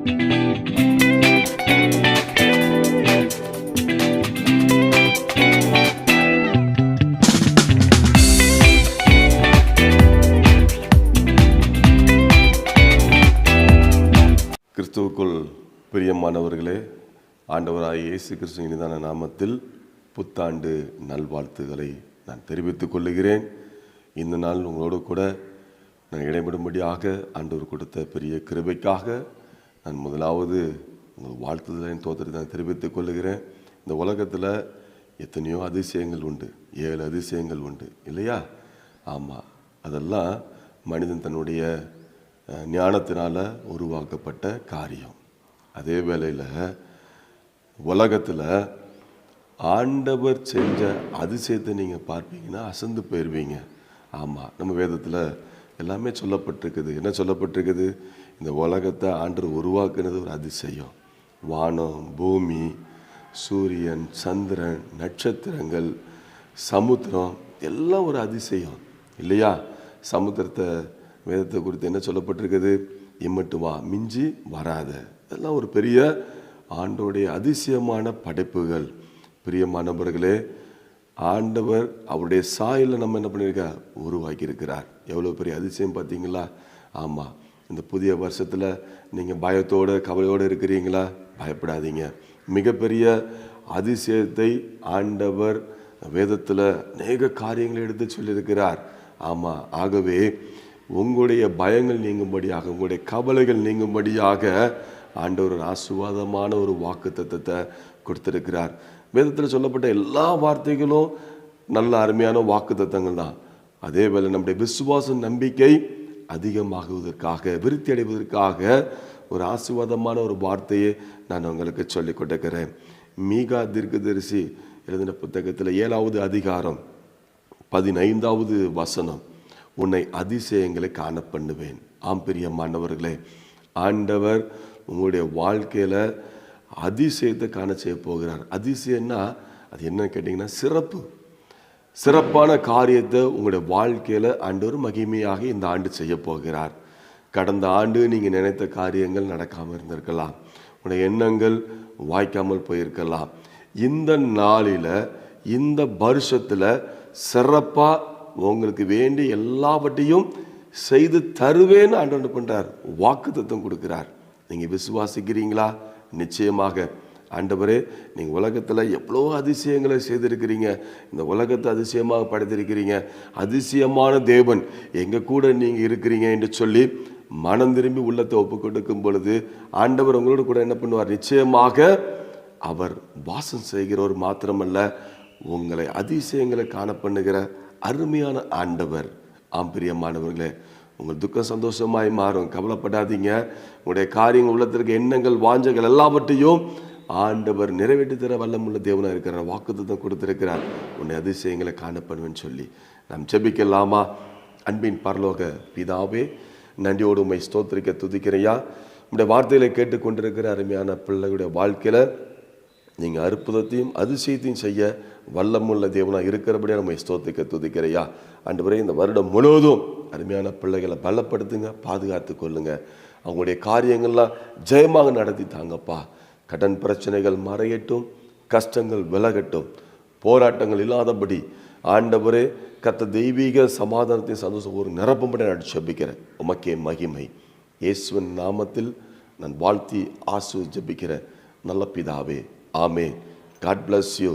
கிறிஸ்துவுக்குள் பிரியமானவர்களே, ஆண்டவராகிய இயேசு கிறிஸ்துவின் இனிதான நாமத்தில் புத்தாண்டு நல்வாழ்த்துக்களை நான் தெரிவித்துக் கொள்ளுகிறேன். இந்த நாள் உங்களோடு கூட நான் இடைபடும்படியாக ஆண்டவர் கொடுத்த பெரிய கிருபைக்காக நான் முதலாவது உங்கள் வாழ்த்துதலின் தோற்றத்தை நான் தெரிவித்துக் கொள்ளுகிறேன். இந்த உலகத்தில் எத்தனையோ அதிசயங்கள் உண்டு, 7 அதிசயங்கள் உண்டு இல்லையா? ஆமாம், அதெல்லாம் மனிதன் தன்னுடைய ஞானத்தினால் உருவாக்கப்பட்ட காரியம். அதே வேளையில் உலகத்தில் ஆண்டவர் செஞ்ச அதிசயத்தை நீங்கள் பார்ப்பீங்கன்னா அசந்து போயிடுவீங்க. ஆமாம், நம்ம வேதத்தில் எல்லாமே சொல்லப்பட்டிருக்குது. என்ன சொல்லப்பட்டிருக்குது? இந்த உலகத்தை ஆண்டவர் உருவாக்குனது ஒரு அதிசயம். வானம், பூமி, சூரியன், சந்திரன், நட்சத்திரங்கள், சமுத்திரம் எல்லாம் ஒரு அதிசயம் இல்லையா? சமுத்திரத்தை வேதத்தை குறித்து என்ன சொல்லப்பட்டிருக்குது? இம்மட்டு வா, மிஞ்சி வராத. இதெல்லாம் ஒரு பெரிய ஆண்டவருடைய அதிசயமான படைப்புகள். பிரியமானவர்களே, ஆண்டவர் அவருடைய சாயலில் நம்ம என்ன பண்ணியிருக்கார்? உருவாக்கி இருக்கிறார். எவ்வளோ பெரிய அதிசயம் பார்த்தீங்களா? ஆமாம், இந்த புதிய வருஷத்தில் நீங்கள் பயத்தோடு கவலையோடு இருக்கிறீங்களா? பயப்படாதீங்க. மிகப்பெரிய அதிசயத்தை ஆண்டவர் வேதத்தில் அநேக காரியங்களை எடுத்து சொல்லியிருக்கிறார். ஆமாம், ஆகவே உங்களுடைய பயங்கள் நீங்கும்படியாக, உங்களுடைய கவலைகள் நீங்கும்படியாக ஆண்டவர் ஒரு ஆசீர்வாதமான ஒரு வாக்குத்தத்தத்தை கொடுத்திருக்கிறார். வேதத்தில் சொல்லப்பட்ட எல்லா வார்த்தைகளும் நல்ல அருமையான வாக்குத்தத்தங்கள் தான். அதே வேளை நம்முடைய விசுவாச நம்பிக்கை அதிகமாகுவதற்காக, விருத்தி அடைவதற்காக ஒரு ஆசீர்வாதமான ஒரு வார்த்தையை நான் உங்களுக்கு சொல்லிக் கொடுக்கிறேன். மீகா தீர்க்கதரிசி எழுதின புத்தகத்தில் 7வது அதிகாரம் 15வது வசனம், உன்னை அதிசயங்களை காண பண்ணுவேன். ஆம் பிரியமானவர்களே, ஆண்டவர் உங்களுடைய வாழ்க்கையில் அதிசயத்தை காண செய்ய போகிறார். அதிசயம்னா அது என்ன கேட்டிங்கன்னா, சிறப்பான காரியத்தை உங்களுடைய வாழ்க்கையில் ஆண்டவர் மகிமையாக இந்த ஆண்டு செய்ய போகிறார். கடந்த ஆண்டு நீங்கள் நினைத்த காரியங்கள் நடக்காமல் இருந்திருக்கலாம், உங்களுடைய எண்ணங்கள் வாய்க்காமல் போயிருக்கலாம். இந்த நாளில், இந்த வருஷத்தில் சிறப்பாக உங்களுக்கு வேண்டி எல்லாவற்றையும் செய்து தருவேன்னு ஆண்டவர் பண்ணுறார், வாக்குத்தத்தம் கொடுக்கிறார். நீங்கள் விசுவாசிக்கிறீங்களா? நிச்சயமாக. ஆண்டவரே, நீங்கள் உலகத்தில் எவ்வளோ அதிசயங்களை செய்திருக்கிறீங்க, இந்த உலகத்தை அதிசயமாக படைத்திருக்கிறீங்க, அதிசயமான தேவன் எங்கள் கூட நீங்கள் இருக்கிறீங்க என்று சொல்லி மனம் திரும்பி உள்ளத்தை ஒப்பு கொடுக்கும் பொழுது ஆண்டவர் உங்களோட கூட என்ன பண்ணுவார்? நிச்சயமாக அவர் வாசம் செய்கிறவர் மாத்திரமல்ல, உங்களை அதிசயங்களை காண பண்ணுகிற அருமையான ஆண்டவர். ஆம் பிரியமானவர்களே, உங்கள் துக்கம் சந்தோஷமாய் மாறும். கவலைப்படாதீங்க. உங்களுடைய காரியங்கள், உள்ளத்திற்கு எண்ணங்கள், வாஞ்சங்கள் எல்லாவற்றையும் ஆண்டவர் நிறைவேற்றி தர வல்லமுள்ள தேவனாக இருக்கிறார். வாக்குத்தத்தம் கொடுத்திருக்கிறார், உன்னை அதிசயங்களை காணப்படுவேன்னு சொல்லி நாம் ஜெபிக்கலாமா? அன்பின் பரலோக பிதாவே, நன்றியோடு உம்மை ஸ்தோத்திரிக்க துதிக்கிறையா. உங்களுடைய வார்த்தைகளை கேட்டுக்கொண்டிருக்கிற அருமையான பிள்ளைகளுடைய வாழ்க்கையில் நீங்கள் அற்புதத்தையும் அதிசயத்தையும் செய்ய வல்லமுள்ள தேவனாக இருக்கிறபடியாக நம்ம ஸ்தோத்திரிக்க துதிக்கிறையா. ஆண்டவரே, இந்த வருடம் முழுவதும் அருமையான பிள்ளைகளை பலப்படுத்துங்க, பாதுகாத்து கொள்ளுங்க. அவங்களுடைய காரியங்கள்லாம் ஜெயமாக நடத்தி தாங்கப்பா. கடன் பிரச்சனைகள் மறையட்டும், கஷ்டங்கள் விலகட்டும், போராட்டங்கள் இல்லாதபடி ஆண்டவரே கர்த்தர் தெய்வீக சமாதானத்தின் சந்தோஷம் ஒரு நிரப்பும்படி நான் ஜெபிக்கிறேன். உமக்கே மகிமை. இயேசுவின் நாமத்தில் நான் வாழ்த்தி ஜெபிக்கிறேன் நல்ல பிதாவே. ஆமென். God bless you.